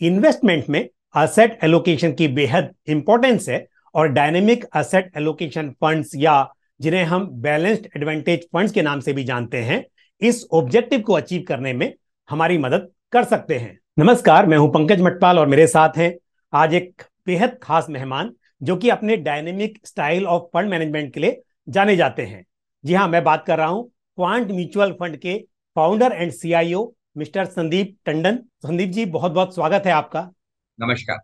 Investment में asset allocation की बेहद इंपॉर्टेंस है और डायनेमिक असेट एलोकेशन फंड्स या जिन्हें हम बैलेंस्ड एडवांटेज फंड्स के नाम से भी जानते हैं, इस ऑब्जेक्टिव को अचीव करने में हमारी मदद कर सकते हैं। नमस्कार, मैं हूं पंकज मटपाल और मेरे साथ हैं आज एक बेहद खास मेहमान जो कि अपने dynamic style of fund management के लिए जाने जाते हैं। जी हां, मैं बात कर रहा हूं क्वांट म्यूचुअल फंड के founder and CIO mister Sandeep Tandon. Sandeep ji, बहुत बहुत स्वागत है आपका। नमस्कार।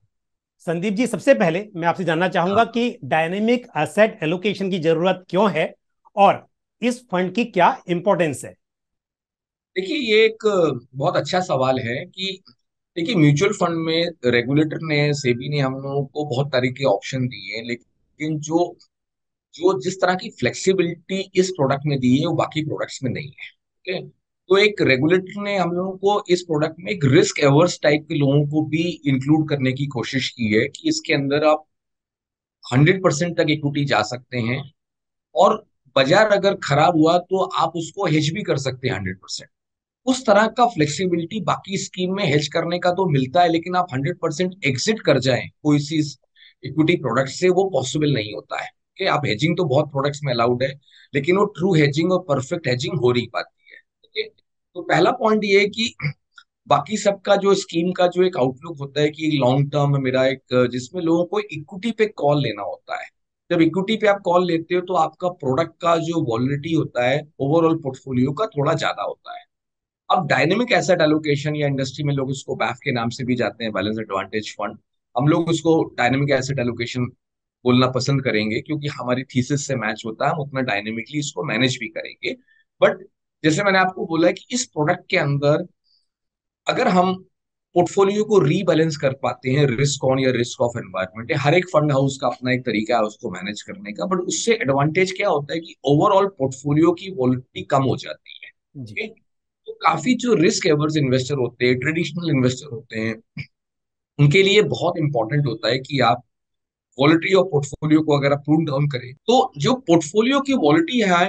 संदीप जी, सबसे पहले मैं आपसे जानना चाहूंगा हाँ, कि डायनेमिक एसेट एलोकेशन की जरूरत क्यों है और इस फंड की क्या इंपॉर्टेंस है। देखिए ये एक बहुत अच्छा सवाल है कि देखिए म्यूचुअल फंड में रेगुलेटर ने सेबी ने हम लोगों को बहुत तरह के ऑप्शन दिए हैं, लेकिन जो जो जिस तरह की फ्लेक्सिबिलिटी इस प्रोडक्ट में दी है वो बाकी प्रोडक्ट्स में नहीं है। ओके, तो एक रेगुलेटर ने हम लोगों को इस प्रोडक्ट में एक रिस्क एवर्स टाइप के लोगों को भी इंक्लूड करने की कोशिश की है कि इसके अंदर आप 100% तक इक्विटी जा सकते हैं और बाजार अगर खराब हुआ तो आप उसको हेज भी कर सकते हैं 100%। उस तरह का फ्लेक्सिबिलिटी बाकी स्कीम में हेज करने का तो मिलता है, लेकिन आप 100% एग्जिट कर जाएं कोई सी इक्विटी प्रोडक्ट से, वो पॉसिबल नहीं होता है कि आप हेजिंग तो बहुत प्रोडक्ट्स में अलाउड है, लेकिन वो ट्रू हेजिंग और परफेक्ट हेजिंग हो नहीं पाती है। ठीक है, तो पहला पॉइंट ये है कि बाकी सबका जो स्कीम का जो एक आउटलुक होता है कि लॉन्ग टर्म मेरा एक जिसमें लोगों को इक्विटी पे कॉल लेना होता है। जब इक्विटी पे आप कॉल लेते हो तो आपका प्रोडक्ट का जो वॉलिडिटी होता है ओवरऑल पोर्टफोलियो का थोड़ा ज्यादा होता है। अब डायनेमिक एसेट एलोकेशन या इंडस्ट्री में लोग इसको बैफ के नाम से भी जाते हैं, बैलेंस एडवांटेज फंड। हम लोग उसको डायनेमिक एसेट एलोकेशन बोलना पसंद करेंगे क्योंकि हमारी थीसिस से मैच होता है, हम उतना डायनेमिकली इसको मैनेज भी करेंगे। बट जैसे मैंने आपको बोला है कि इस प्रोडक्ट के अंदर अगर हम पोर्टफोलियो को रीबैलेंस कर पाते हैं, रिस्क ऑन या रिस्क ऑफ एनवायरमेंट है, हर एक फंड हाउस का अपना एक तरीका है उसको मैनेज करने का, बट उससे एडवांटेज क्या होता है कि ओवरऑल पोर्टफोलियो की वॉलिडिटी कम हो जाती है। जी। ओके, तो काफी जो रिस्क एवर्स इन्वेस्टर होते हैं, ट्रेडिशनल इन्वेस्टर होते हैं, उनके लिए बहुत इंपॉर्टेंट होता है कि आप क्वालिटी ऑफ पोर्टफोलियो को अगर आप प्रूव डाउन करें तो जो पोर्टफोलियो की क्वालिटी है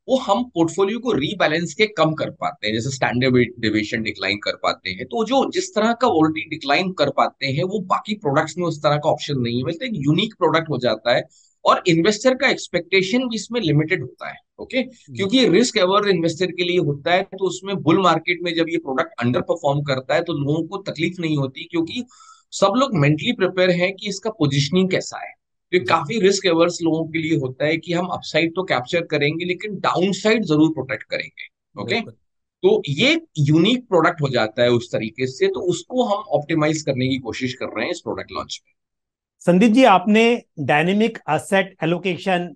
वो हम पोर्टफोलियो को रीबैलेंस के कम कर पाते हैं, जैसे स्टैंडर्ड डेविएशन डिक्लाइन कर पाते हैं। तो जो जिस तरह का वॉलिटी डिक्लाइन कर पाते हैं वो बाकी प्रोडक्ट्स में उस तरह का ऑप्शन नहीं है, मतलब एक यूनिक प्रोडक्ट हो जाता है और इन्वेस्टर का एक्सपेक्टेशन भी इसमें लिमिटेड होता है। ओके, क्योंकि रिस्क एवर इन्वेस्टर के लिए होता है, तो उसमें बुल मार्केट में जब ये प्रोडक्ट अंडर परफॉर्म करता है तो लोगों को तकलीफ नहीं होती, क्योंकि सब लोग मेंटली प्रिपेयर हैं कि इसका पोजिशनिंग कैसा है। तो जी। काफी रिस्क एवर्स लोगों के लिए होता है कि हम अपसाइड तो कैप्चर करेंगे लेकिन डाउन साइड जरूर प्रोटेक्ट करेंगे। ओके, बिल्कुल। तो ये यूनिक प्रोडक्ट हो जाता है उस तरीके से, तो उसको हम ऑप्टिमाइज करने की कोशिश कर रहे हैं इस प्रोडक्ट लॉन्च में। संदीप जी, आपने डायनेमिक एसेट एलोकेशन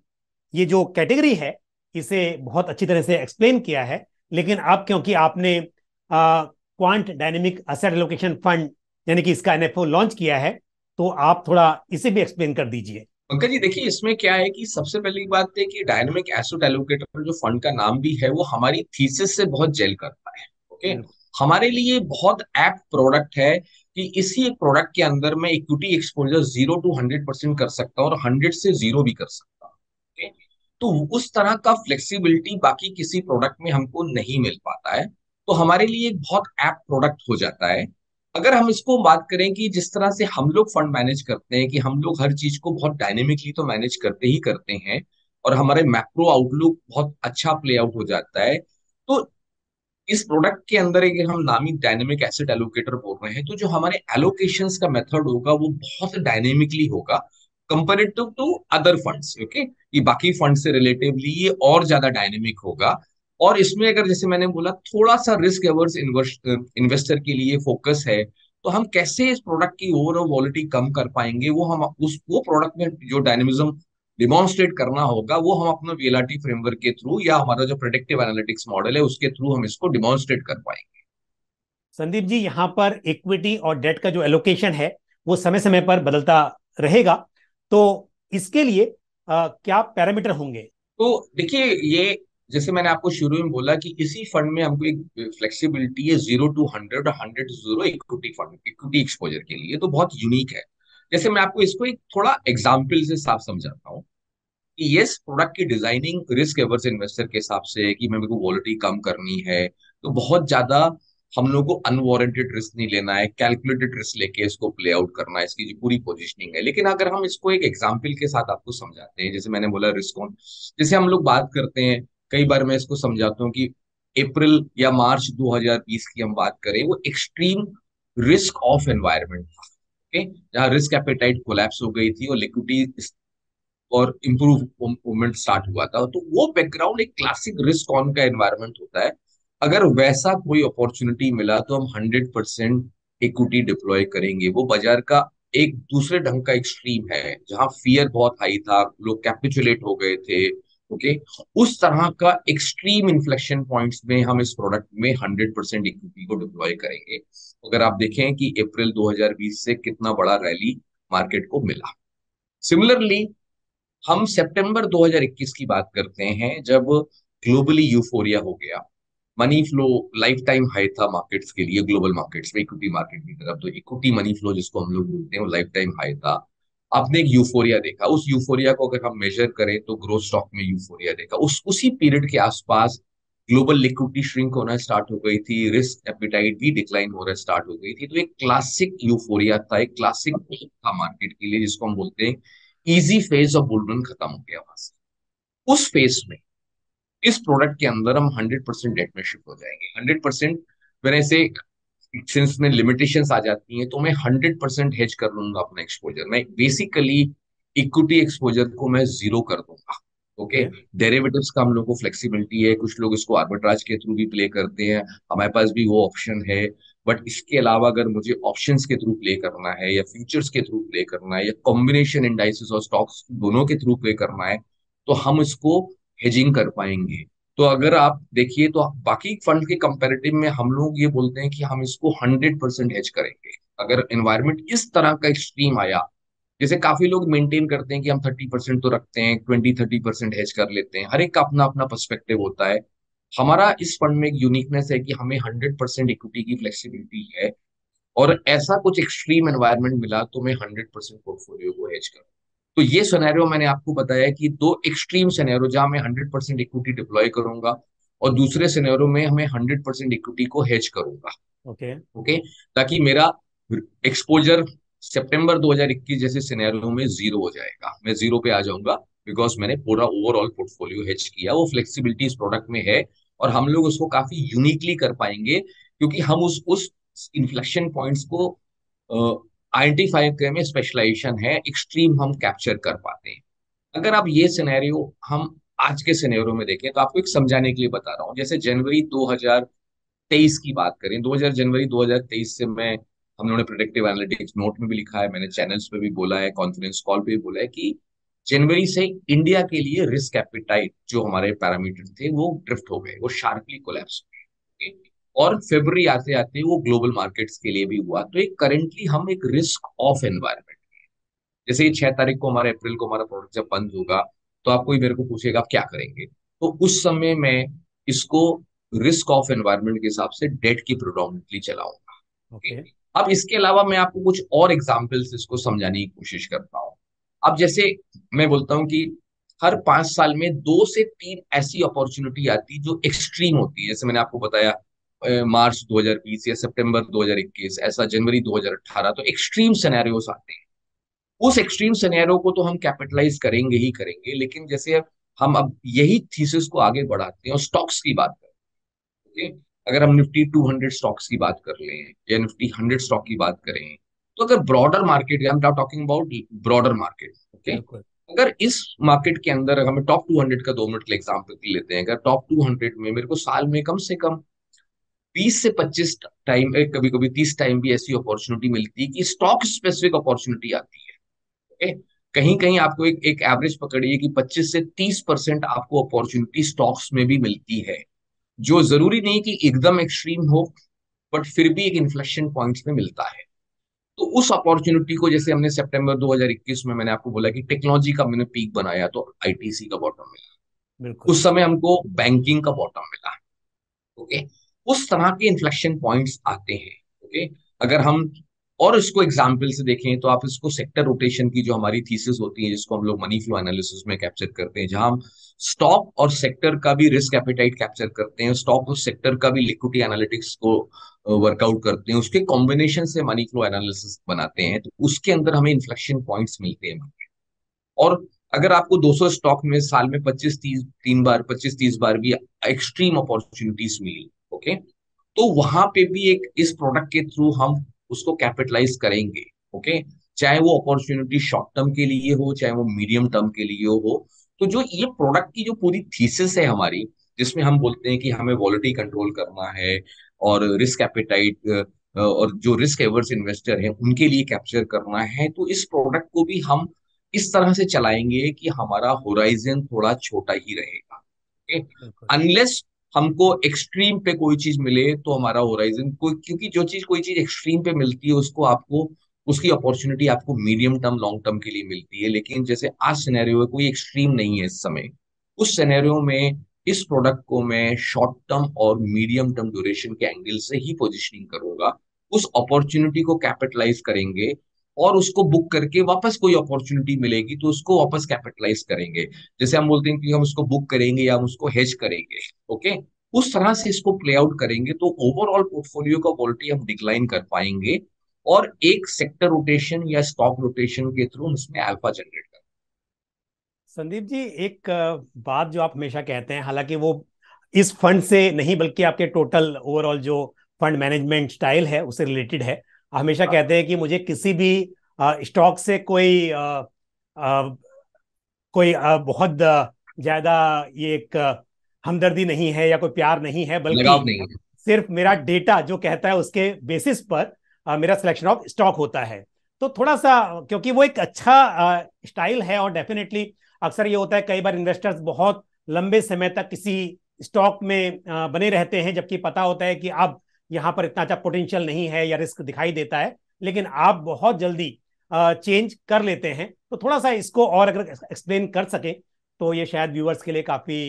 ये जो कैटेगरी है इसे बहुत अच्छी तरह से एक्सप्लेन किया है, लेकिन अब क्योंकि आपने quant dynamic asset allocation fund यानी कि इसका एनएफओ लॉन्च किया है, तो आप थोड़ा इसे भी एक्सप्लेन कर दीजिए। पंकज जी देखिए, इसमें क्या है कि सबसे पहली बात है कि डायनेमिक एसेट एलोकेटर जो फंड का नाम भी है वो हमारी थीसिस से बहुत जेल करता है। ओके, बिल्कुल। हमारे लिए बहुत एप्ट प्रोडक्ट है कि इसी एक प्रोडक्ट के अंदर मैं इक्विटी एक्सपोजर 0 to 100% कर सकता हूँ और 100 से 0 भी कर सकता हूँ। ओके, तो उस तरह का फ्लेक्सिबिलिटी बाकी किसी प्रोडक्ट में हमको नहीं मिल पाता है, तो हमारे लिए एक बहुत एप्ट प्रोडक्ट हो जाता है। अगर हम इसको बात करें कि जिस तरह से हम लोग फंड मैनेज करते हैं कि हम लोग हर चीज को बहुत डायनेमिकली तो मैनेज करते ही करते हैं और हमारे मैक्रो आउटलुक बहुत अच्छा प्ले आउट हो जाता है, तो इस प्रोडक्ट के अंदर एक हम नामी डायनेमिक एसेट एलोकेटर बोल रहे हैं, तो जो हमारे एलोकेशंस का मेथड होगा वो बहुत डायनेमिकली होगा comparative to other funds. Okay, ये बाकी फंड से रिलेटिवली ये और ज्यादा डायनेमिक होगा। और इसमें अगर जैसे मैंने बोला थोड़ा सा रिस्क एवर्स इन्वेस्टर के लिए फोकस है, तो हम कैसे इस प्रोडक्ट की ओवरऑल वॉलिटी कम कर पाएंगे, वो हम उस वो प्रोडक्ट में जो डायनेमिज्म डिमॉन्स्ट्रेट करना होगा वो हम अपना वीएलआरटी फ्रेमवर्क के थ्रू या हमारा जो प्रेडिक्टिव एनालिटिक्स मॉडल है उसके थ्रू हम इसको डिमॉन्स्ट्रेट कर पाएंगे। संदीप जी, यहाँ पर इक्विटी और डेट का जो एलोकेशन है वो समय समय पर बदलता रहेगा, तो इसके लिए क्या पैरामीटर होंगे। तो देखिए ये जैसे मैंने आपको शुरू में बोला कि इसी फंड में हमको एक फ्लेक्सिबिलिटी है 0 to 100 और 100 to 0 equity fund equity exposure के लिए, तो बहुत यूनिक है। जैसे मैं आपको इसको एक थोड़ा एग्जाम्पल से साफ समझाता हूँ कि यस, प्रोडक्ट की डिजाइनिंग रिस्क एवर्स इन्वेस्टर के हिसाब से है कि मैं मेरे को वॉलिटी कम करनी है, तो बहुत ज्यादा हम लोग को अनवारंटेड रिस्क नहीं लेना है, कैलकुलेटेड रिस्क लेके इसको प्ले आउट करना है, इसकी जो पूरी पोजीशनिंग है। लेकिन अगर हम इसको एक एग्जांपल के साथ आपको समझाते हैं, जैसे मैंने बोला रिस्क ऑन, जैसे हम लोग बात करते हैं, कई बार मैं इसको समझाता हूँ कि अप्रैल या मार्च 2020 की हम बात करें, वो एक्सट्रीम रिस्क ऑफ एनवायरनमेंट था। ओके, जहाँ रिस्क एपेटाइट कोलैप्स हो गई थी और लिक्विडिटी और इम्प्रूवमेंट स्टार्ट हुआ था। तो वो बैकग्राउंड एक क्लासिक रिस्क ऑन का एनवायरनमेंट होता है। अगर वैसा कोई अपॉर्चुनिटी मिला तो हम 100% इक्विटी डिप्लॉय करेंगे। वो बाजार का एक दूसरे ढंग का एक्सट्रीम है, जहां फियर बहुत हाई था, लोग कैपिचुलेट हो गए थे। ओके, उस तरह का एक्सट्रीम इन्फ्लेक्शन पॉइंट्स में हम इस प्रोडक्ट में 100% इक्विटी को डिप्लॉय करेंगे। अगर आप देखें कि अप्रैल 2020 से कितना बड़ा रैली मार्केट को मिला। सिमिलरली हम सितंबर 2021 की बात करते हैं, जब ग्लोबली यूफोरिया हो गया, money flow life time high था मार्केट्स के लिए, ग्लोबल मार्केट्स में, इक्विटी मार्केट की तरफ। तो इक्विटी मनी फ्लो जिसको हम लोग बोलते हैं, वो लाइफ टाइम हाई था। आपने एक यूफोरिया देखा, उस यूफोरिया को अगर हम मेजर करें तो ग्रोथ स्टॉक में यूफोरिया देखा। उसी पीरियड के आसपास ग्लोबल लिक्विडिटी श्रिंक होना स्टार्ट हो गई थी, रिस्क एपिटाइट भी डिक्लाइन होना स्टार्ट हो गई थी। तो एक क्लासिक यूफोरिया था, एक क्लासिक था मार्केट के लिए, जिसको हम बोलते हैं easy phase of bull run खत्म हो गया वहां से। उस फेज में इस प्रोडक्ट के अंदर हम 100% डेट में शिफ्ट हो जाएंगे। 100% मैंने ऐसे, सिंस में लिमिटेशंस आ जाती हैं, तो मैं 100% हेज कर लूंगा अपना एक्सपोजर। मैं बेसिकली इक्विटी एक्सपोजर को मैं जीरो कर दूंगा। Okay, okay. डेरिवेटिव्स का हम लोग को फ्लेक्सिबिलिटी है, कुछ लोग इसको आर्बिट्राज के थ्रू भी प्ले करते हैं, हमारे पास भी वो ऑप्शन है। बट इसके अलावा अगर मुझे ऑप्शंस के थ्रू प्ले करना है, या फ्यूचर्स के थ्रू प्ले करना है, या कॉम्बिनेशन इंडाइसेस और स्टॉक्स दोनों के थ्रू प्ले करना है, तो हम इसको हेजिंग कर पाएंगे। तो अगर आप देखिए, तो बाकी फंड के कंपैरेटिव में हम लोग ये बोलते हैं कि हम इसको 100% हेज करेंगे। अगर एनवायरनमेंट इस तरह का एक्सट्रीम आया, जैसे काफी लोग मेंटेन करते हैं कि हम 30% तो रखते हैं, 20-30% हेज कर लेते हैं, हर एक का अपना अपना पर्सपेक्टिव होता है। हमारा इस फंड में एक यूनिकनेस है कि हमें 100% इक्विटी की फ्लेक्सिबिलिटी है, और ऐसा कुछ एक्सट्रीम एनवायरनमेंट मिला तो मैं 100% पोर्टफोलियो को हेज करूँ। तो ये सिनेरियो मैंने आपको बताया कि दो एक्सट्रीम सिनेरियो, जहां मैं 100% इक्विटी डिप्लॉय करूंगा, और दूसरे सिनेरियो में हमें 100% इक्विटी को हेज करूंगा। ओके। ओके, ताकि मेरा एक्सपोजर सितंबर 2021 जैसे सिनेरियो में जीरो हो जाएगा, मैं जीरो पे आ जाऊंगा, बिकॉज मैंने पूरा ओवरऑल पोर्टफोलियो हेज किया। वो फ्लेक्सिबिलिटी इस प्रोडक्ट में है, और हम लोग उसको काफी यूनिकली कर पाएंगे, क्योंकि हम उस इन्फ्लेक्शन पॉइंट्स को आइडेंटिफाई करने में स्पेशलाइजेशन है, एक्सट्रीम हम कैप्चर कर पाते हैं। अगर आप ये सिनेरियो हम आज के सिनेरियो में देखें, तो आपको एक समझाने के लिए बता रहा हूँ। जैसे जनवरी 2023 की बात करें, 2000 जनवरी 2023 से मैं, हम लोगों ने प्रिडिक्टिव एनालिटिक्स नोट में भी लिखा है, मैंने चैनल्स पे भी बोला है, कॉन्फ्रेंस कॉल पे भी बोला है कि जनवरी से इंडिया के लिए रिस्क एपिटाइट जो हमारे पैरामीटर थे वो ड्रिफ्ट हो गए, वो शार्पली कोलैप्स हो गए। और फरवरी आते आते वो ग्लोबल मार्केट्स के लिए भी हुआ। तो एक करेंटली हम एक रिस्क ऑफ एनवायरनमेंट, जैसे ये 6 तारीख को हमारे, अप्रैल को हमारा प्रोडक्ट जब बंद होगा, तो आप कोई मेरे को पूछेगा आप क्या करेंगे, तो उस समय मैं इसको रिस्क ऑफ एनवायरनमेंट के हिसाब से डेट की प्रोडोमिनेटली चलाऊंगा। Okay, okay. अब इसके अलावा मैं आपको कुछ और एग्जांपल्स इसको समझाने की कोशिश करता हूँ। अब जैसे मैं बोलता हूँ कि हर 5 साल में 2 से 3 ऐसी अपॉर्चुनिटी आती जो एक्सट्रीम होती है। जैसे मैंने आपको बताया मार्च 2020 या सितंबर 2021, ऐसा जनवरी 2018, तो एक्सट्रीम सिनेरियोस आते हैं। उस एक्सट्रीम सिनेरियो को तो हम कैपिटलाइज करेंगे ही करेंगे, लेकिन जैसे हम अब यही थीसिस को आगे बढ़ाते हैं और स्टॉक्स की बात करें। ओके, अगर हम निफ्टी 200 स्टॉक्स की बात कर लें, या निफ्टी 100 स्टॉक की बात करें, तो अगर ब्रॉडर मार्केट, हम talking about broader market, okay, बिल्कुल। अगर इस मार्केट के अंदर हमें टॉप 200 का 2 मिनट के एग्जाम्पल लेते हैं, अगर टॉप 200 में मेरे को साल में कम से कम 20 से 25 टाइम, कभी कभी 30 टाइम भी ऐसी अपॉर्चुनिटी मिलती है कि स्टॉक स्पेसिफिक अपॉर्चुनिटी आती है। ओके, कहीं कहीं आपको एक एवरेज पकड़िए कि 25 से 30% आपको अपॉर्चुनिटी स्टॉक्स में भी मिलती है, जो जरूरी नहीं कि एकदम एक्सट्रीम हो, बट फिर भी एक इन्फ्लेक्शन पॉइंट्स में मिलता है। तो उस अपॉर्चुनिटी को, जैसे हमने सितंबर 2021 में, मैंने आपको बोला कि टेक्नोलॉजी का मैंने पीक बनाया तो आईटीसी का बॉटम मिला, बिल्कुल। उस समय हमको बैंकिंग का बॉटम मिला। ओके, उस तरह के इन्फ्लेक्शन पॉइंट्स आते हैं। ओके, अगर हम और इसको एग्जाम्पल से देखें, तो आप इसको सेक्टर रोटेशन की जो हमारी थीसिस होती है, जिसको हम लोग मनी फ्लो एनालिसिस में कैप्चर करते हैं, जहां हम स्टॉक और सेक्टर का भी रिस्क एपेटाइट कैप्चर करते हैं, स्टॉक और सेक्टर का भी लिक्विडिटी एनालिटिक्स को वर्कआउट करते हैं, उसके कॉम्बिनेशन से मनी फ्लो एनालिसिस बनाते हैं, तो उसके अंदर हमें इन्फ्लेक्शन पॉइंट्स मिलते हैं। और अगर आपको 200 स्टॉक में साल में 25-30 भी एक्सट्रीम अपॉर्चुनिटीज मिली, ओके, तो वहां पे भी एक इस प्रोडक्ट के थ्रू हम उसको कैपिटलाइज करेंगे। ओके, चाहे वो अपॉर्चुनिटी शॉर्ट टर्म के लिए हो, चाहे वो मीडियम टर्म के लिए हो। तो जो ये प्रोडक्ट की जो पूरी थीसिस है हमारी, जिसमें हम बोलते हैं कि हमें वॉलेटिलिटी कंट्रोल करना है और रिस्क एपेटाइट और जो रिस्क एवर्स इन्वेस्टर हैं उनके लिए कैप्चर करना है, तो इस प्रोडक्ट को भी हम इस तरह से चलाएंगे कि हमारा होराइजन थोड़ा छोटा ही रहेगा। बिल्कुल। अनलेस हमको एक्सट्रीम पे कोई चीज मिले तो हमारा होराइजन कोई, क्योंकि जो चीज कोई चीज एक्सट्रीम पे मिलती है उसको आपको उसकी अपॉर्चुनिटी आपको मीडियम टर्म लॉन्ग टर्म के लिए मिलती है। लेकिन जैसे आज सिनेरियो है, कोई एक्सट्रीम नहीं है इस समय, उस सिनेरियो में इस प्रोडक्ट को मैं शॉर्ट टर्म और मीडियम टर्म ड्यूरेशन के एंगल से ही पोजिशनिंग करूंगा। उस अपॉर्चुनिटी को कैपिटलाइज करेंगे और उसको बुक करके वापस कोई अपॉर्चुनिटी मिलेगी तो उसको वापस कैपिटलाइज करेंगे। जैसे हम बोलते हैं कि हम उसको बुक करेंगे या हम उसको हेज करेंगे, ओके, उस तरह से इसको प्ले आउट करेंगे तो ओवरऑल पोर्टफोलियो का क्वालिटी हम डिक्लाइन कर पाएंगे और एक सेक्टर रोटेशन या स्टॉक रोटेशन के थ्रू उसमें अल्फा जनरेट कर। संदीप जी, एक बात जो आप हमेशा कहते हैं, हालांकि वो इस फंड से नहीं बल्कि आपके टोटल ओवरऑल जो फंड मैनेजमेंट स्टाइल है उससे रिलेटेड है। आप हमेशा कहते हैं कि मुझे किसी भी स्टॉक से बहुत ज्यादा ये एक हमदर्दी नहीं है या कोई प्यार नहीं है, बल्कि लगाव नहीं है। सिर्फ मेरा डेटा जो कहता है उसके बेसिस पर मेरा सिलेक्शन ऑफ स्टॉक होता है। तो थोड़ा सा, क्योंकि वो एक अच्छा स्टाइल है, और डेफिनेटली अक्सर ये होता है कई बार इन्वेस्टर्स बहुत लंबे समय तक किसी स्टॉक में बने रहते हैं, जबकि पता होता है कि अब यहाँ पर इतना अच्छा पोटेंशियल नहीं है या रिस्क दिखाई देता है, लेकिन आप बहुत जल्दी चेंज कर लेते हैं। तो थोड़ा सा इसको और अगर एक्सप्लेन कर सके तो ये शायद व्यूअर्स के लिए काफी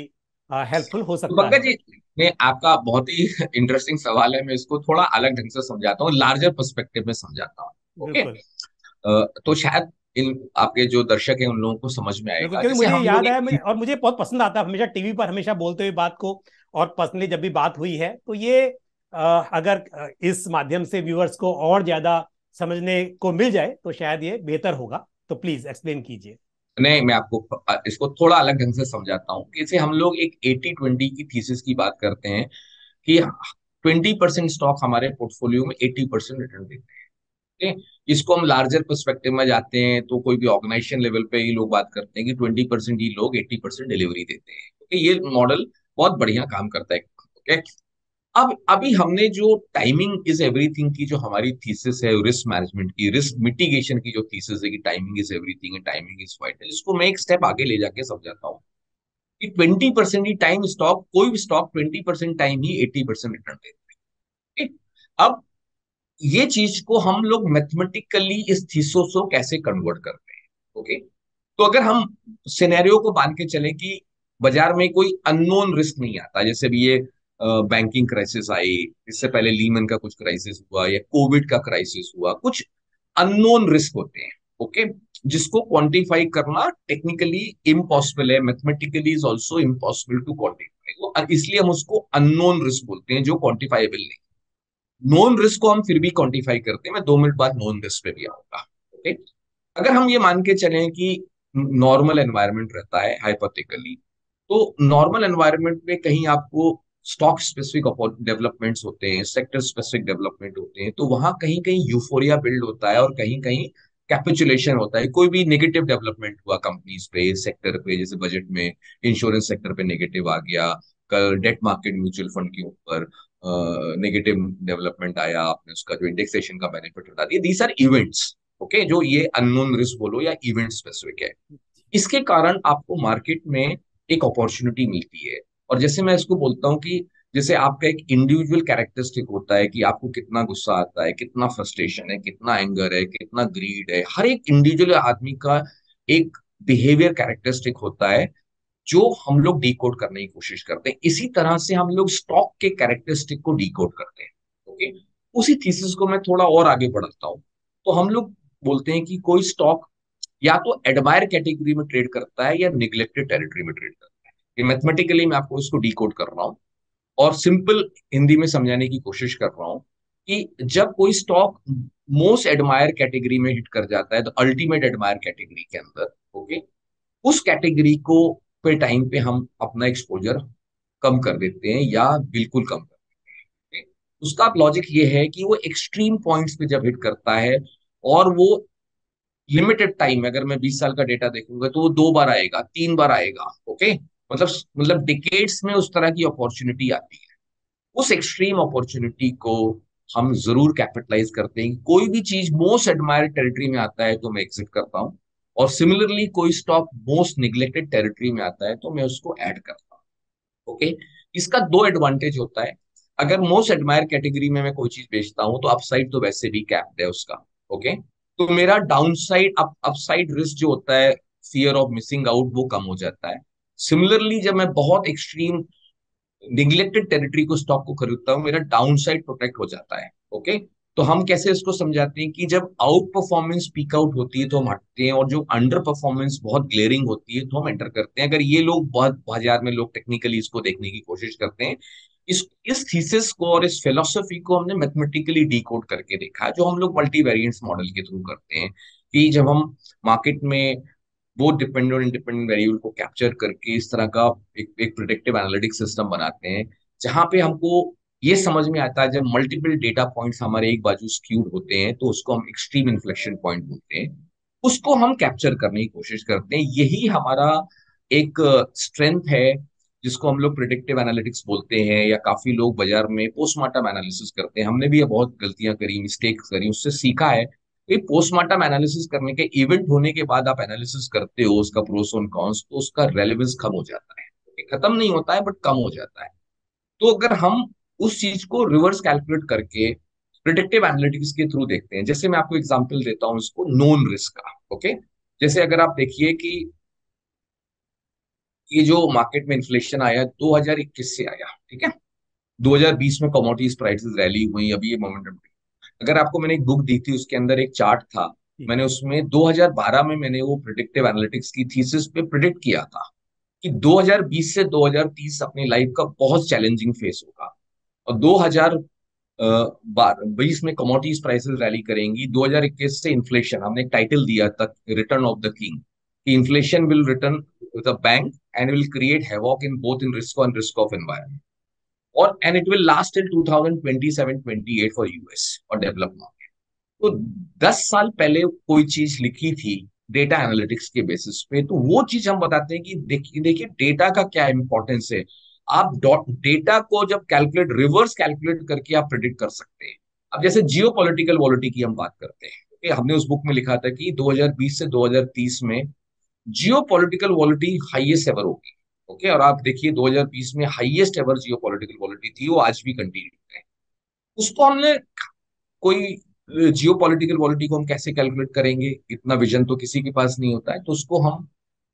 हेल्पफुल हो तो सकता पंकज है। जी, ने आपका बहुत ही इंटरेस्टिंग सवाल है, मैं इसको थोड़ा अलग ढंग से समझाता हूँ, लार्जर पर्सपेक्टिव में समझाता हूँ। ओके, बिल्कुल। तो शायद इन आपके जो दर्शक हैं उन लोगों को समझ में बिल्कुल, आएगा। क्योंकि जैसे मुझे हम याद लोग है, एक और मुझे बहुत पसंद आता है हमेशा टीवी पर हमेशा बोलते हुए बात को, और पर्सनली जब भी बात हुई है तो ये अगर इस माध्यम से व्यूअर्स को और ज्यादा समझने को मिल जाए तो शायद ये बेहतर होगा। तो प्लीज एक्सप्लेन कीजिए। नहीं, मैं आपको इसको थोड़ा अलग ढंग से समझाता हूँ। जैसे हम लोग एक 80-20 की थीसिस की बात करते हैं कि 20% स्टॉक हमारे पोर्टफोलियो में 80% रिटर्न देते हैं। ठीक है? इसको हम लार्जर पर्सपेक्टिव में जाते हैं तो कोई भी ऑर्गेनाइजेशन लेवल पे ही लोग बात करते हैं कि 20% ही लोग 80% डिलीवरी देते हैं। ओके, ये मॉडल बहुत बढ़िया काम करता है। ओके, अब अभी हमने जो टाइमिंग इज एवरीथिंग की जो हमारी थीसिस है रिस्क मैनेजमेंट की, रिस्क मिटिगेशन की जो थीसिस है कि टाइमिंग इज एवरीथिंग है, टाइमिंग इज वाइटल, इसको मैं एक स्टेप आगे ले जाके समझाता हूँ कि 20% ही टाइम स्टॉक, कोई भी स्टॉक 20% टाइम ही 80% रिटर्न देता है। ठीक? अब ये चीज को हम लोग मैथमेटिकली इस थीसो को कैसे कन्वर्ट करते हैं। ओके, तो अगर हम सिनेरियो को मान के चलें कि बाजार में कोई अननोन रिस्क नहीं आता, जैसे भी ये बैंकिंग क्राइसिस आई, इससे पहले लीमन का कुछ क्राइसिस हुआ या कोविड का क्राइसिस हुआ, कुछ अननोन रिस्क होते हैं। ओके, जिसको क्वांटिफाई करना टेक्निकली इम्पॉसिबल है, mathematically is also impossible to quantify, वो इसलिए हम उसको अननोन रिस्क बोलते हैं जो क्वांटिफाइबल नहीं। नॉन रिस्क को हम फिर भी क्वांटिफाई करते हैं, मैं 2 मिनट बाद नॉन रिस्क पे भी आऊंगा। ओके, अगर हम ये मान के चलें कि नॉर्मल एनवायरनमेंट रहता है हाइपोथेटिकली, तो नॉर्मल एनवायरनमेंट में कहीं आपको स्टॉक स्पेसिफिक डेवलपमेंट्स होते हैं, सेक्टर स्पेसिफिक डेवलपमेंट होते हैं, तो वहां कहीं कहीं यूफोरिया बिल्ड होता है और कहीं कहीं कैपिचुलेशन होता है। कोई भी नेगेटिव डेवलपमेंट हुआ कंपनीज पे, सेक्टर पे, जैसे बजट में इंश्योरेंस सेक्टर पे नेगेटिव आ गया, कल डेट मार्केट म्यूचुअल फंड के ऊपर नेगेटिव डेवलपमेंट आया, आपने उसका जो इंडेक्सेशन का बेनिफिट हटा दिया, दीज आर इवेंट्स। ओके, जो ये अननोन रिस्क बोलो या इवेंट स्पेसिफिक है, इसके कारण आपको मार्केट में एक अपॉर्चुनिटी मिलती है। और जैसे मैं इसको बोलता हूँ कि जैसे आपका एक इंडिविजुअल कैरेक्टरिस्टिक होता है कि आपको कितना गुस्सा आता है, कितना फ्रस्ट्रेशन है, कितना एंगर है, कितना ग्रीड है, हर एक इंडिविजुअल आदमी का एक बिहेवियर कैरेक्टरिस्टिक होता है जो हम लोग डिकोड करने की कोशिश करते हैं। इसी तरह से हम लोग स्टॉक के कैरेक्टरिस्टिक को डिकोड करते हैं। ओके, उसी थीसिस को मैं थोड़ा और आगे बढ़ाता हूँ। तो हम लोग बोलते हैं कि कोई स्टॉक या तो एडमायर कैटेगरी में ट्रेड करता है या निग्लेक्टेड टेरिटरी में ट्रेड करता है। ये मैथमेटिकली मैं आपको इसको डिकोड कर रहा हूँ और सिंपल हिंदी में समझाने की कोशिश कर रहा हूँ कि जब कोई स्टॉक मोस्ट एडमायर कैटेगरी में हिट कर जाता है, तो अल्टीमेट एडमायर कैटेगरी के अंदर, ओके, उस कैटेगरी को पे टाइम पे हम अपना एक्सपोजर कम कर देते हैं या बिल्कुल कम कर देते हैं। उसका लॉजिक ये है कि वो एक्सट्रीम पॉइंट्स पे जब हिट करता है, और वो लिमिटेड टाइम में, अगर मैं 20 साल का डेटा देखूंगा तो वो 2 बार आएगा, 3 बार आएगा, ओके, मतलब डिकेड्स में उस तरह की अपॉर्चुनिटी आती है। उस एक्सट्रीम अपॉर्चुनिटी को हम जरूर कैपिटलाइज करते हैं। कोई भी चीज मोस्ट एडमायर्ड टेरिटरी में आता है तो मैं एग्जिट करता हूँ, और सिमिलरली कोई स्टॉक मोस्ट निग्लेक्टेड टेरिटरी में आता है तो मैं उसको ऐड करता हूँ, ओके। इसका दो एडवांटेज होता है। अगर मोस्ट एडमायर कैटेगरी में मैं कोई चीज बेचता हूँ तो अपसाइड तो वैसे भी कैप्ड है उसका, ओके। तो मेरा डाउनसाइड अपसाइड रिस्क जो होता है, फियर ऑफ मिसिंग आउट, वो कम हो जाता है। सिमिलरली जब मैं बहुत एक्सट्रीम निग्लेक्टेड टेरिटरी को स्टॉक को खरीदता हूँ, मेरा डाउन साइड प्रोटेक्ट हो जाता है, ओके। तो हम कैसे इसको समझाते हैं कि जब आउट परफॉर्मेंस पीक आउट होती है तो हम हटते हैं, और जो अंडर परफॉर्मेंस बहुत ग्लेयरिंग होती है तो हम एंटर करते हैं। अगर ये लोग, बहुत बाजार में लोग टेक्निकली इसको देखने की कोशिश करते हैं, इस थीसिस को और इस फिलोसफी को हमने मैथमेटिकली डिकोड करके देखा है, जो हम लोग मल्टीवेरिएंट्स मॉडल के थ्रू करते हैं। कि जब हम मार्केट में वो डिपेंडेंट और इंडिपेंडेंट वेरिएबल को कैप्चर करके इस तरह का एक प्रिडिक्टिव एनालिटिक्स सिस्टम बनाते हैं, जहां पे हमको ये समझ में आता है, जब मल्टीपल डेटा पॉइंट्स हमारे एक बाजू स्क्यूड होते हैं तो उसको हम एक्सट्रीम इन्फ्लेक्शन पॉइंट बोलते हैं, उसको हम कैप्चर करने की कोशिश करते हैं। यही हमारा एक स्ट्रेंथ है, जिसको हम लोग प्रिडिक्टिव एनालिटिक्स बोलते हैं, या काफी लोग बाजार में पोस्टमार्टम एनालिसिस करते हैं। हमने भी ये बहुत गलतियां करी, मिस्टेक्स करी, उससे सीखा है। ये पोस्टमार्टम एनालिसिस करने के, इवेंट होने के बाद आप एनालिसिस करते हो उसका प्रोस और कॉन्स, तो उसका रेलेवेंस कम हो जाता है। ये खत्म नहीं होता है, बट कम हो जाता है। तो अगर हम उस चीज को रिवर्स कैलकुलेट करके प्रिडिक्टिव एनालिटिक्स के थ्रू देखते हैं, जैसे मैं आपको एग्जांपल देता हूँ इसको नोन रिस्क का, ओके। जैसे अगर आप देखिए कि ये जो मार्केट में इन्फ्लेशन आया 2021 से आया, ठीक है। 2020 में कमोडिटीज प्राइसेस रैली हुई, अभी ये मोमेंटम। अगर आपको मैंने एक बुक दी थी, उसके अंदर एक चार्ट था। मैंने उसमें 2012 में मैंने वो प्रिडिक्टिव एनालिटिक्स की थीसिस पे प्रिडिक्ट किया था कि 2020 से 2030 अपनी लाइफ का बहुत चैलेंजिंग फेस होगा, और 2020 में कमोडिटीज प्राइसेस रैली करेंगी। 2021 से इन्फ्लेशन, हमने एक टाइटल दिया था, रिटर्न ऑफ द किंग, कि inflation will return the bank and will create havoc in both in risk and risk of environment, और and it will last till 2027-28 for US और develop market. तो 10 साल पहले कोई चीज लिखी थी डेटा एनालिटिक्स के बेसिस पे, तो वो चीज हम बताते हैं कि देखिए देखिए डेटा का क्या इंपॉर्टेंस है। आप डेटा को जब कैलकुलेट, रिवर्स कैलकुलेट करके आप प्रिडिक्ट कर सकते हैं। अब जैसे जियो पॉलिटिकल वॉलिटी की हम बात करते हैं, हमने उस बुक में लिखा था कि 2020 से 2030 में जियो पॉलिटिकल वॉलिटी हाइएस्ट एवर होगी, ओके। और आप देखिए 2020 में हाइएस्ट एवर जियो पॉलिटिकल वॉलिटी थी, वो आज भी कंटिन्यू है। उसको हमने कोई, जियो पॉलिटिकल वॉलिटी को हम कैसे कैलकुलेट करेंगे, इतना विजन तो किसी के पास नहीं होता है। तो उसको हम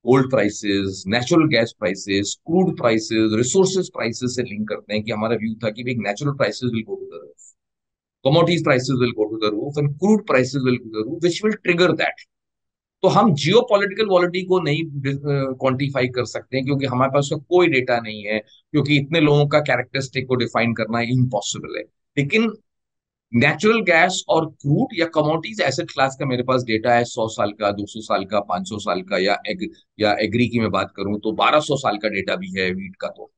gold prices, natural gas prices, crude prices, resources prices से लिंक करते हैं। कि हमारा व्यू था कि natural prices will go to the roof, commodities prices will go to the roof and crude prices will go to the roof, which will trigger that. तो हम जियो political वॉलिटी को नहीं क्वांटिफाई कर सकते हैं, क्योंकि हमारे पास उसका कोई डेटा नहीं है, क्योंकि इतने लोगों का कैरेक्टरिस्टिक को डिफाइन करना इम्पॉसिबल है। लेकिन नेचुरल गैस और क्रूड या कमोडिटीज एसेट क्लास का मेरे पास डेटा है, 100 साल का, 200 साल का, 500 साल का, या एग्री की मैं बात करूं तो 1200 साल का डेटा भी है वीट का। तो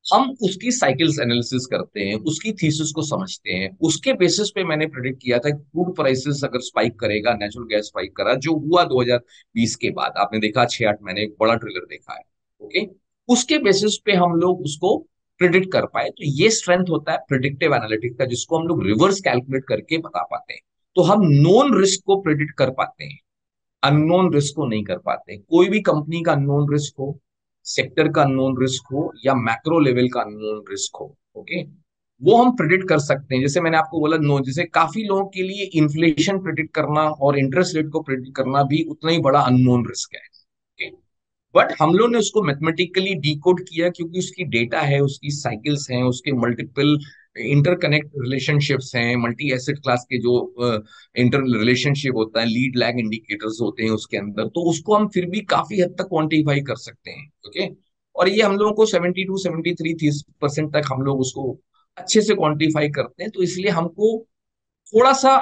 हम उसकी साइकिल्स एनालिसिस करते हैं, उसकी थीसिस को समझते हैं, उसके बेसिस पे मैंने प्रेडिक्ट किया था कि क्रूड प्राइसेस अगर स्पाइक करेगा, नेचुरल गैस स्पाइक करा, जो हुआ 2020 के बाद, आपने देखा 6-8 महीने एक बड़ा ट्रिगर देखा है, ओके। उसके बेसिस पे हम लोग उसको प्रिडिक्ट कर पाए। तो ये स्ट्रेंथ होता है प्रिडिक्टिव एनालिटिक्स का, जिसको हम लोग रिवर्स कैलकुलेट करके बता पाते हैं। तो हम नोन रिस्क को प्रिडिक्ट कर पाते हैं, अननोन रिस्क को नहीं कर पाते। कोई भी कंपनी का अननोन रिस्क हो, सेक्टर का अननोन रिस्क हो, या मैक्रो लेवल का अननोन रिस्क हो, ओके, वो हम प्रिडिक्ट कर सकते हैं। जैसे मैंने आपको बोला, नो, जैसे काफी लोगों के लिए इन्फ्लेशन प्रिडिक्ट करना और इंटरेस्ट रेट को प्रिडिक्ट करना भी उतना ही बड़ा अननोन रिस्क है, okay? बट हम लोग ने उसको मैथमेटिकली डिकोड किया, क्योंकि उसकी डेटा है, उसकी साइकिल्स हैं, उसके मल्टीपल इंटरकनेक्ट रिलेशनशिप्स हैं, मल्टी एसेट क्लास के जो इंटर रिलेशनशिप होता है, लीड लैग इंडिकेटर्स होते हैं उसके अंदर, तो उसको हम फिर भी काफी हद तक क्वांटिफाई कर सकते हैं, ओके। और ये हम लोगों को 72-73% तक हम लोग उसको अच्छे से क्वांटिफाई करते हैं, तो इसलिए हमको थोड़ा सा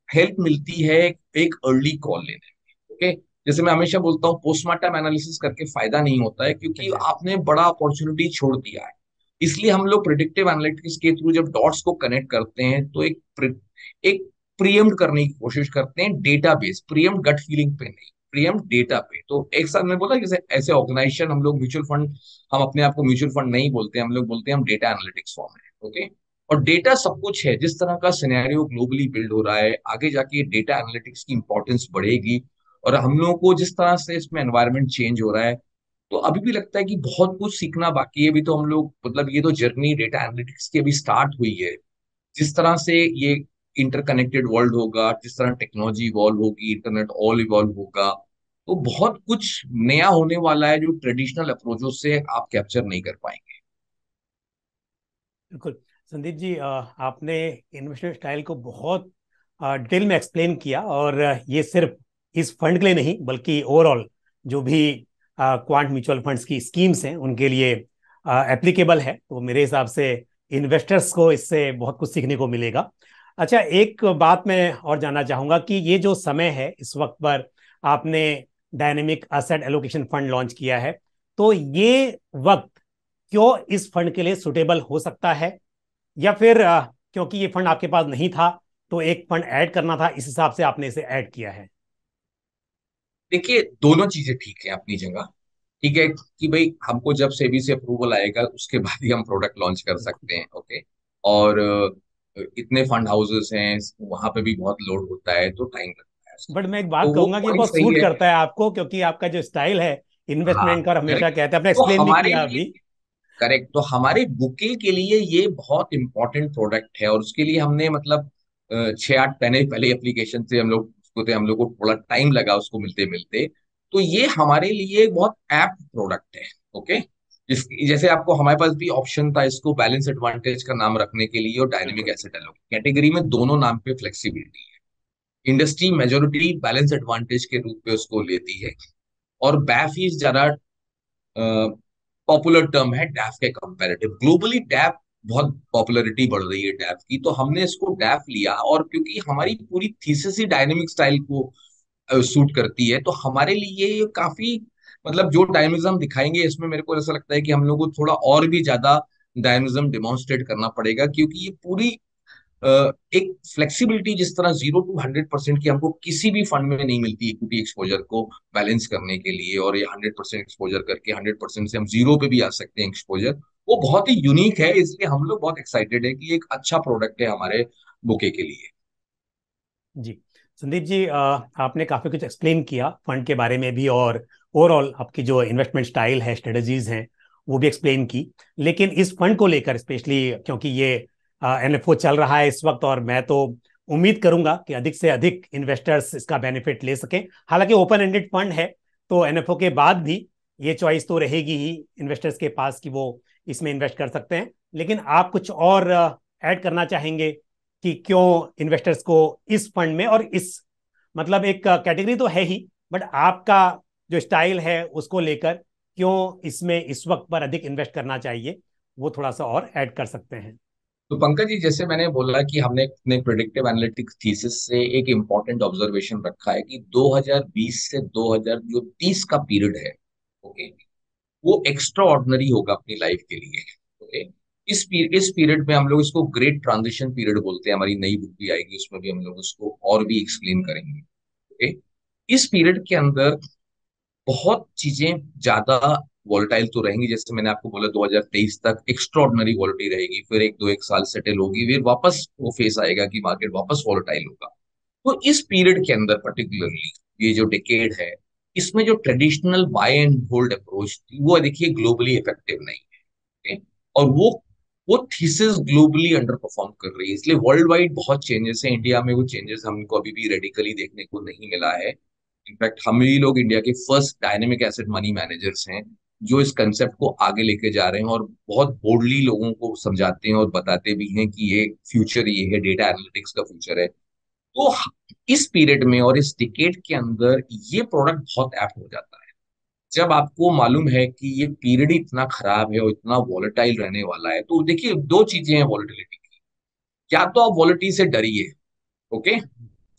हेल्प मिलती है एक अर्ली कॉल लेने में। ओके, जैसे मैं हमेशा बोलता हूँ, पोस्टमार्टम एनालिसिस करके फायदा नहीं होता है, क्योंकि एग्जैक्टली। आपने बड़ा अपॉर्चुनिटी छोड़ दिया है। इसलिए हम लोग प्रिडिक्टिव एनालिटिक्स के थ्रू जब डॉट्स को कनेक्ट करते हैं, तो एक प्रीएम्प्ट करने की कोशिश करते हैं, database, preempt gut feeling पे नहीं, प्रीएम्प्ट डेटा पे। तो एक साथ मैं बोला, जैसे ऐसे ऑर्गेनाइजेशन हम लोग म्यूचुअल फंड, हम अपने आप को म्यूचुअल फंड नहीं बोलते, हम लोग बोलते हैं हम डेटा एनालिटिक्स फॉर्म है। ओके, और डेटा सब कुछ है। जिस तरह का सिनेरियो ग्लोबली बिल्ड हो रहा है, आगे जाके डेटा एनालिटिक्स की इंपॉर्टेंस बढ़ेगी। और हम लोगों को जिस तरह से इसमें एनवायरनमेंट चेंज हो रहा है, तो अभी भी लगता है कि बहुत कुछ सीखना बाकी है। अभी तो हम लोग, मतलब ये तो जर्नी डेटा एनालिटिक्स की अभी स्टार्ट हुई है। जिस तरह से ये इंटरकनेक्टेड वर्ल्ड होगा, जिस तरह टेक्नोलॉजी इवॉल्व होगी, इंटरनेट ऑल इवॉल्व होगा, तो बहुत कुछ नया होने वाला है जो ट्रेडिशनल अप्रोचों से आप कैप्चर नहीं कर पाएंगे। बिल्कुल। संदीप जी, आपने इन्वेस्टमेंट स्टाइल को बहुत डिटेल में एक्सप्लेन किया, और ये सिर्फ इस फंड के लिए नहीं बल्कि ओवरऑल जो भी क्वांट म्यूचुअल फंड्स की स्कीम्स हैं उनके लिए एप्लीकेबल है। तो मेरे हिसाब से इन्वेस्टर्स को इससे बहुत कुछ सीखने को मिलेगा। अच्छा, एक बात मैं और जानना चाहूंगा कि ये जो समय है इस वक्त पर, आपने dynamic asset allocation fund launch किया है, तो ये वक्त क्यों इस फंड के लिए सुटेबल हो सकता है? या फिर क्योंकि ये फंड आपके पास नहीं था तो एक फंड ऐड करना था, इस हिसाब से आपने इसे ऐड किया है? देखिए, दोनों चीजें ठीक है अपनी जगह। ठीक है कि भाई, हमको जब सेबी से अप्रूवल आएगा उसके बाद ही हम प्रोडक्ट लॉन्च कर बिल्कुल। सकते हैं। ओके, और इतने फंड हाउसेस हैं, वहां पे भी बहुत लोड होता है, तो टाइम लगता है उसका। बट मैं एक बात तो वो कहूंगा कि ये पॉइंट बहुत सही सूट है। करता है आपको, क्योंकि आपका जो स्टाइल है हाँ, इन्वेस्टमेंट का, और हमेशा करेक्ट। कहते हैं, आपने तो एक्सप्लेन भी हमारे किया लिए, अभी। करेक्ट, तो हमारे बुके के लिए ये बहुत इंपॉर्टेंट प्रोडक्ट है, और उसके लिए हमने मतलब 6-8 महीने पहले एप्लीकेशन से हम लोग को थोड़ा टाइम लगा उसको मिलते मिलते। तो ये हमारे लिए एक बहुत ऐप्ट प्रोडक्ट है। ओके, जैसे आपको, हमारे पास भी ऑप्शन था इसको बैलेंस एडवांटेज का नाम रखने के लिए, और डायनेमिक बिल्कुल। एसेट एलोकेशन कैटेगरी में, दोनों नाम पे फ्लेक्सिबिलिटी है। इंडस्ट्री मेजोरिटी बैलेंस एडवांटेज के रूप में उसको लेती है, और बैफ ही ज्यादा पॉपुलर टर्म है डैफ के कंपैरेटिव। ग्लोबली डैफ बहुत पॉपुलैरिटी बढ़ रही है डैफ की, तो हमने इसको डैफ लिया। और क्योंकि हमारी पूरी थीसिस ही डायनेमिक स्टाइल को सूट करती है, तो हमारे लिए ये काफी, मतलब जो डायनेमिज्म दिखाएंगे इसमें, मेरे को ऐसा लगता है कि हम लोग को थोड़ा और भी ज्यादा डायनेमिज्म डिमॉन्स्ट्रेट करना पड़ेगा, क्योंकि ये पूरी एक फ्लेक्सिबिलिटी जिस तरह 0 to 100% की हमको किसी भी फंड में नहीं मिलती, इक्विटी एक्सपोजर को बैलेंस करने के लिए, और ये 100% एक्सपोजर करके 100% से हम जीरो पे भी आ सकते हैं एक्सपोजर, वो बहुत ही यूनिक है। इसलिए हम लोग बहुत एक्साइटेड है कि एक अच्छा प्रोडक्ट है हमारे बुके के लिए। जी। संदीप जी, आपने काफी कुछ एक्सप्लेन किया फंड के बारे में भी, और ओवरऑल आपकी जो इन्वेस्टमेंट स्टाइल है, स्ट्रेटजीज हैं, वो भी एक्सप्लेन की। लेकिन इस फंड को लेकर स्पेशली, क्योंकि ये एनएफओ चल रहा है इस वक्त, और मैं तो उम्मीद करूंगा कि अधिक से अधिक इन्वेस्टर्स इसका बेनिफिट ले सकें। हालांकि ओपन एंडेड फंड है, तो एनएफओ के बाद भी ये चॉइस तो रहेगी ही इन्वेस्टर्स के पास कि वो इसमें इन्वेस्ट कर सकते हैं। लेकिन आप कुछ और ऐड करना चाहेंगे कि क्यों इन्वेस्टर्स को इस फंड में, और इस, मतलब एक कैटेगरी तो है ही, बट आपका जो स्टाइल है उसको लेकर क्यों इसमें इस वक्त पर अधिक इन्वेस्ट करना चाहिए, वो थोड़ा सा और ऐड कर सकते हैं? तो पंकज जी, जैसे मैंने बोला कि हमने अपने प्रिडिक्टिव एनालिटिक्स थीसिस से एक इंपॉर्टेंट ऑब्जर्वेशन रखा है कि 2020 से 2030 का पीरियड है, ओके, वो एक्स्ट्रा ऑर्डिनरी होगा अपनी लाइफ के लिए। ओके, इस पीरियड में हम लोग इसको ग्रेट ट्रांजिशन पीरियड बोलते हैं। हमारी नई बुक भी आएगी, उसमें भी हम लोग उसको और भी एक्सप्लेन करेंगे। ओके, इस पीरियड के अंदर बहुत चीजें ज्यादा वॉलेटाइल तो रहेंगी। जैसे मैंने आपको बोला, 2023 तक एक्स्ट्रॉर्डनरी वॉलेटिलिटी रहेगी, फिर एक साल सेटल होगी, फिर वापस वो फेस आएगा कि मार्केट वापस वॉलेटाइल होगा। तो इस पीरियड के अंदर पर्टिकुलरली, ये जो डिकेड है, इसमें जो traditional buy and hold approach थी, वो देखिए ग्लोबली इफेक्टिव नहीं है। और वो थीसिस ग्लोबली अंडर परफॉर्म कर रही है। इसलिए वर्ल्ड वाइड बहुत चेंजेस हैं, इंडिया में वो चेंजेस हमको अभी भी रेडिकली देखने को नहीं मिला है। इनफैक्ट हम ही लोग इंडिया के first dynamic asset money managers हैं जो इस कंसेप्ट को आगे लेके जा रहे हैं, और बहुत बोल्डली लोगों को समझाते हैं और बताते भी हैं कि ये फ्यूचर, ये है डेटा एनालिटिक्स का फ्यूचर है। तो इस पीरियड में और इस डिकेड के अंदर ये प्रोडक्ट बहुत ऐप्ट हो जाता है। जब आपको मालूम है कि ये पीरियड ही इतना खराब है और इतना वॉलेटाइल रहने वाला है, तो देखिए दो चीजें हैं वॉलेटिलिटी की। क्या तो आप वॉलेटिलिटी से डरिए, ओके,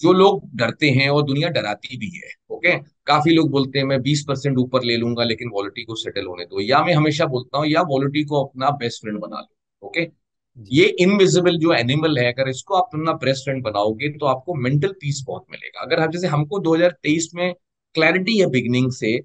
जो लोग डरते हैं और दुनिया डराती भी है, ओके। काफी लोग बोलते हैं मैं 20% ऊपर ले लूंगा लेकिन वॉलेटिलिटी को सेटल होने दो, या मैं हमेशा बोलता हूँ या वॉलेटिलिटी को अपना बेस्ट फ्रेंड बना लो, ओके। जी ये इनविजिबल जो एनिमल है, अगर इसको आप अपना बेस्ट फ्रेंड बनाओगे तो आपको मेंटल पीस बहुत मिलेगा। अगर हम जैसे हमको 2023 में क्लैरिटी है बिगनिंग से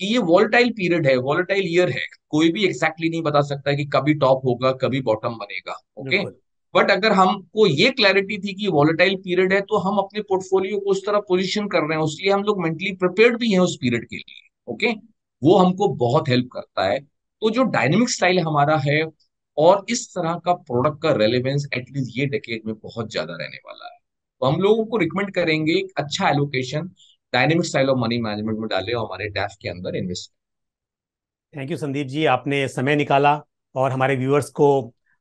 कि ये वॉलेटाइल पीरियड है, वॉलेटाइल ईयर है, कोई भी एग्जैक्टली नहीं बता सकता कि कभी टॉप होगा कभी बॉटम बनेगा, ओके। बिल्कुल। बट अगर हमको ये क्लैरिटी थी कि वॉलेटाइल पीरियड है तो हम अपने पोर्टफोलियो को उस तरह पोजीशन कर रहे हैं, उसलिए हम लोग मेंटली प्रिपेयर्ड भी हैं उस पीरियड के लिए, ओके। वो हमको बहुत हेल्प करता है। तो जो डायनेमिक स्टाइल हमारा है और इस तरह का प्रोडक्ट का रेलेवेंस एटलीस्ट ये डेकेड में बहुत ज्यादा रहने वाला है, तो हम लोगों को रिकमेंड करेंगे एक अच्छा allocation dynamic style of money management में डाले और हमारे डैफ के अंदर invest. Thank you Sandeep ji, आपने समय निकाला और हमारे व्यूअर्स को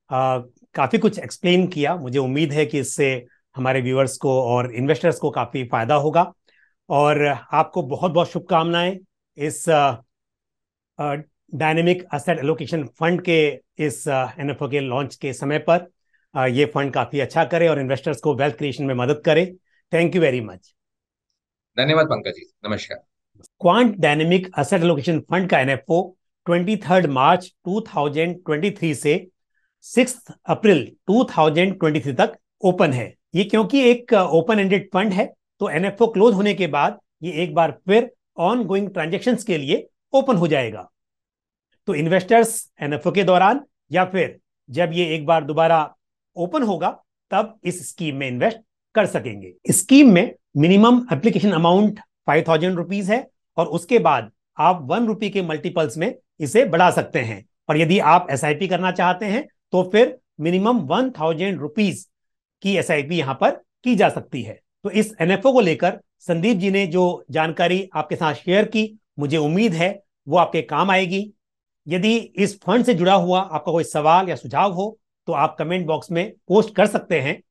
काफ़ी कुछ एक्सप्लेन किया। मुझे उम्मीद है कि इससे हमारे व्यूअर्स को और इन्वेस्टर्स को काफ़ी फायदा होगा। और आपको बहुत बहुत शुभकामनाएं इस डायनेमिक एसेट एलोकेशन फंड के इस एनएफओ के लॉन्च के समय पर। ये फंड काफ़ी अच्छा करे और इन्वेस्टर्स को वेल्थ क्रिएशन में मदद करे। Thank you very much. धन्यवाद पंकज जी, नमस्कार। Quant dynamic asset allocation fund का एनएफओ 23 मार्च 2023 से 6 अप्रैल 2023 तक ओपन है। ये क्योंकि एक ओपन एंडेड फंड है तो एनएफओ क्लोज होने के बाद ये एक बार फिर ऑन गोइंग ट्रांजेक्शन्स के लिए ओपन हो जाएगा। तो इन्वेस्टर्स एनएफओ के दौरान या फिर जब ये एक बार दोबारा ओपन होगा तब इस स्कीम में इन्वेस्ट कर सकेंगे। स्कीम में मिनिमम एप्लीकेशन अमाउंट 5,000 रुपीज है और उसके बाद आप 1 रुपये के मल्टीपल्स में इसे बढ़ा सकते हैं। और यदि आप एसआईपी करना चाहते हैं तो फिर मिनिमम 1,000 रुपीज की एसआईपी यहां पर की जा सकती है। तो इस एनएफओ को लेकर संदीप जी ने जो जानकारी आपके साथ शेयर की, मुझे उम्मीद है वो आपके काम आएगी। यदि इस फंड से जुड़ा हुआ आपका कोई सवाल या सुझाव हो तो आप कमेंट बॉक्स में पोस्ट कर सकते हैं।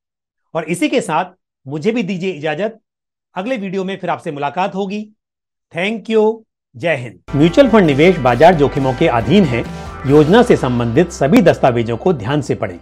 और इसी के साथ मुझे भी दीजिए इजाजत। अगले वीडियो में फिर आपसे मुलाकात होगी। Thank you. जय हिंद। म्यूचुअल फंड निवेश बाजार जोखिमों के अधीन है। योजना से संबंधित सभी दस्तावेजों को ध्यान से पढ़ें।